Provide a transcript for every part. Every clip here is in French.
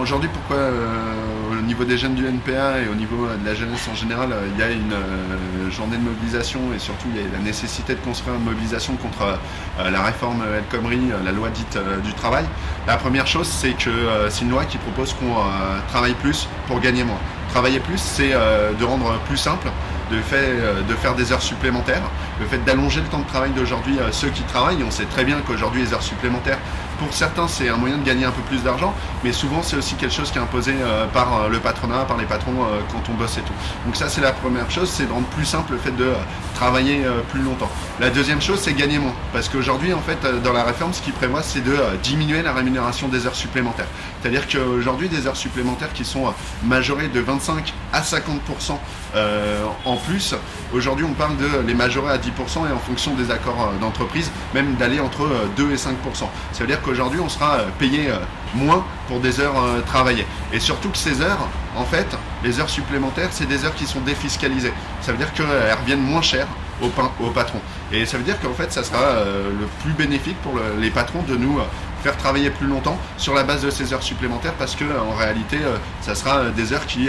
aujourd'hui, pourquoi au niveau des jeunes du NPA et au niveau de la jeunesse en général, il y a une journée de mobilisation et surtout il y a la nécessité de construire une mobilisation contre la réforme El Khomri, la loi dite du travail. La première chose, c'est que c'est une loi qui propose qu'on travaille plus pour gagner moins. Travailler plus, c'est de rendre plus simple de faire des heures supplémentaires, le fait d'allonger le temps de travail d'aujourd'hui, ceux qui travaillent. On sait très bien qu'aujourd'hui les heures supplémentaires, pour certains c'est un moyen de gagner un peu plus d'argent, mais souvent c'est aussi quelque chose qui est imposé par le patronat, par les patrons quand on bosse et tout. Donc ça c'est la première chose, c'est de rendre plus simple le fait de travailler plus longtemps. La deuxième chose, c'est gagner moins, parce qu'aujourd'hui en fait dans la réforme, ce qu'il prévoit, c'est de diminuer la rémunération des heures supplémentaires. C'est-à-dire qu'aujourd'hui des heures supplémentaires qui sont majorées de 25 à 50% en plus, aujourd'hui on parle de les majorer à 10% et en fonction des accords d'entreprise, même d'aller entre 2 et 5%. Ça veut dire qu'aujourd'hui on sera payé moins pour des heures travaillées. Et surtout que ces heures, en fait, les heures supplémentaires, c'est des heures qui sont défiscalisées. Ça veut dire qu'elles reviennent moins cher au patron. Et ça veut dire qu'en fait ça sera le plus bénéfique pour les patrons de nous faire travailler plus longtemps sur la base de ces heures supplémentaires, parce que en réalité ça sera des heures qui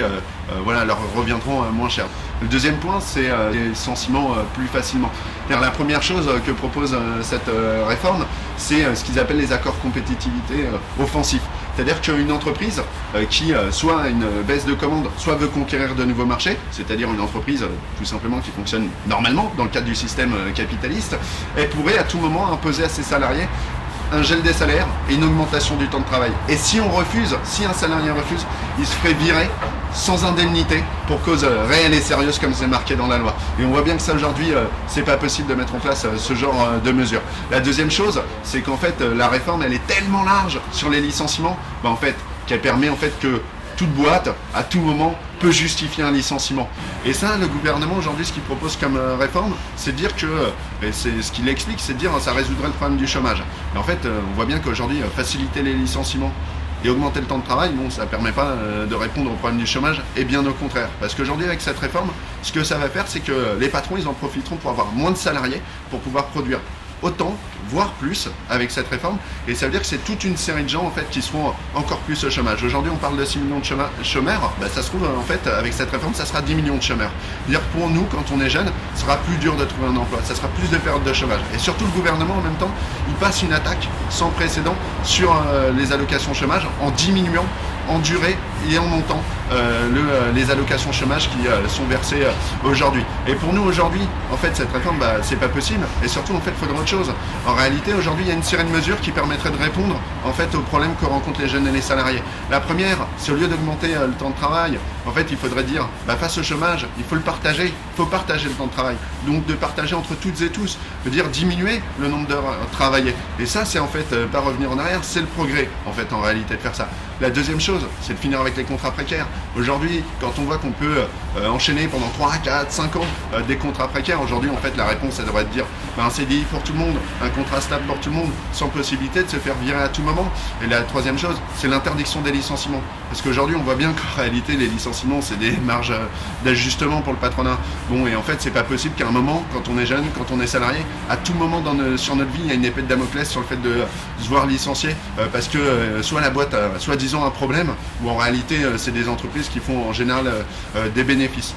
voilà, leur reviendront moins cher. Le deuxième point, c'est les licenciements plus facilement. La première chose que propose cette réforme, c'est ce qu'ils appellent les accords compétitivité offensifs. C'est-à-dire qu'une entreprise qui soit a une baisse de commande, soit veut conquérir de nouveaux marchés, c'est-à-dire une entreprise tout simplement qui fonctionne normalement dans le cadre du système capitaliste, elle pourrait à tout moment imposer à ses salariés un gel des salaires et une augmentation du temps de travail. Et si on refuse, si un salarié refuse, il se ferait virer sans indemnité pour cause réelle et sérieuse, comme c'est marqué dans la loi. Et on voit bien que ça aujourd'hui, c'est pas possible de mettre en place ce genre de mesures. La deuxième chose, c'est qu'en fait la réforme, elle est tellement large sur les licenciements, en fait, qu'elle permet en fait que toute boîte, à tout moment, peut justifier un licenciement. Et ça, le gouvernement aujourd'hui, ce qu'il propose comme réforme, c'est de dire que, et c'est ce qu'il explique, c'est de dire que ça résoudrait le problème du chômage. Et en fait, on voit bien qu'aujourd'hui, faciliter les licenciements et augmenter le temps de travail, bon, ça ne permet pas de répondre au problème du chômage, et bien au contraire. Parce qu'aujourd'hui, avec cette réforme, ce que ça va faire, c'est que les patrons, ils en profiteront pour avoir moins de salariés, pour pouvoir produire autant, voire plus, avec cette réforme. Et ça veut dire que c'est toute une série de gens en fait qui seront encore plus au chômage. Aujourd'hui on parle de 6 millions de chômeurs, ça se trouve en fait avec cette réforme ça sera 10 millions de chômeurs. C'est-à-dire pour nous, quand on est jeune, ce sera plus dur de trouver un emploi, ça sera plus de périodes de chômage. Et surtout le gouvernement en même temps, il passe une attaque sans précédent sur les allocations chômage en diminuant en durée et en montant les allocations chômage qui sont versées aujourd'hui. Et pour nous aujourd'hui, en fait cette réforme, c'est pas possible. Et surtout en fait il faudrait autre chose. En réalité aujourd'hui il y a une série de mesures qui permettraient de répondre en fait aux problèmes que rencontrent les jeunes et les salariés. La première, c'est au lieu d'augmenter le temps de travail, en fait il faudrait dire face au chômage, il faut le partager, il faut partager le temps de travail. Donc de partager entre toutes et tous, de dire diminuer le nombre d'heures travaillées. Et ça c'est en fait pas revenir en arrière, c'est le progrès en fait en réalité de faire ça. La deuxième chose, c'est de finir avec les contrats précaires. Aujourd'hui, quand on voit qu'on peut enchaîner pendant 3, 4, 5 ans des contrats précaires, aujourd'hui en fait la réponse ça devrait être de dire un CDI pour tout le monde, un contrat stable pour tout le monde, sans possibilité de se faire virer à tout moment. Et la troisième chose, c'est l'interdiction des licenciements. Parce qu'aujourd'hui on voit bien qu'en réalité les licenciements c'est des marges d'ajustement pour le patronat. Bon, et en fait c'est pas possible qu'à un moment, quand on est jeune, quand on est salarié, à tout moment sur notre vie il y a une épée de Damoclès sur le fait de se voir licencier parce que soit la boîte a soi-disant un problème, ou en réalité c'est des entreprises qui font en général des bénéfices.